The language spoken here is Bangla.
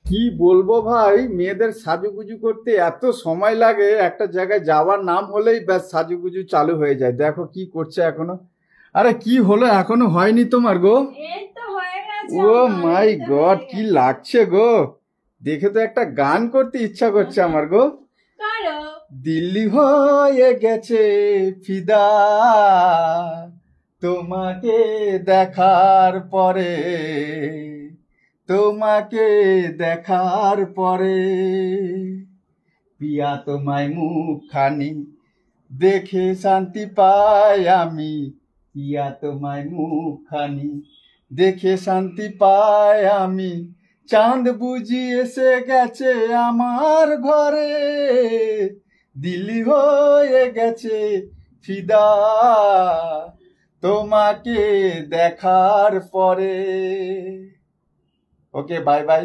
কি বলবো ভাই, মেয়েদের সাজুগুজু করতে এত সময় লাগে। একটা জায়গায় যাওয়ার নাম হলেই ব্যাস সাজুগুজু চালু হয়ে যায়। দেখো কি করছে এখনো। আরে কি হলো, এখনো হয়নি তোমার গো? এই তো হয়ে গেছে ও আমার, মাই এই তো গড, হয়ে কি গেছে। লাগছে গো! দেখে তো একটা গান করতে ইচ্ছা করছে আমার গো। কারো দিল্লি হয়ে গেছে ফিদা তোমাকে দেখার পরে, তোমাকে দেখার পরে। পিয়া তোমায় মুখখানি দেখে শান্তি পাই আমি, পিয়া তোমায় মুখখানি দেখে শান্তি পাই আমি। চাঁদ বুঝি এসে গেছে আমার ঘরে, দিল্লি হয়ে গেছে ফিদা তোমাকে দেখার পরে। ওকে, বাই বাই।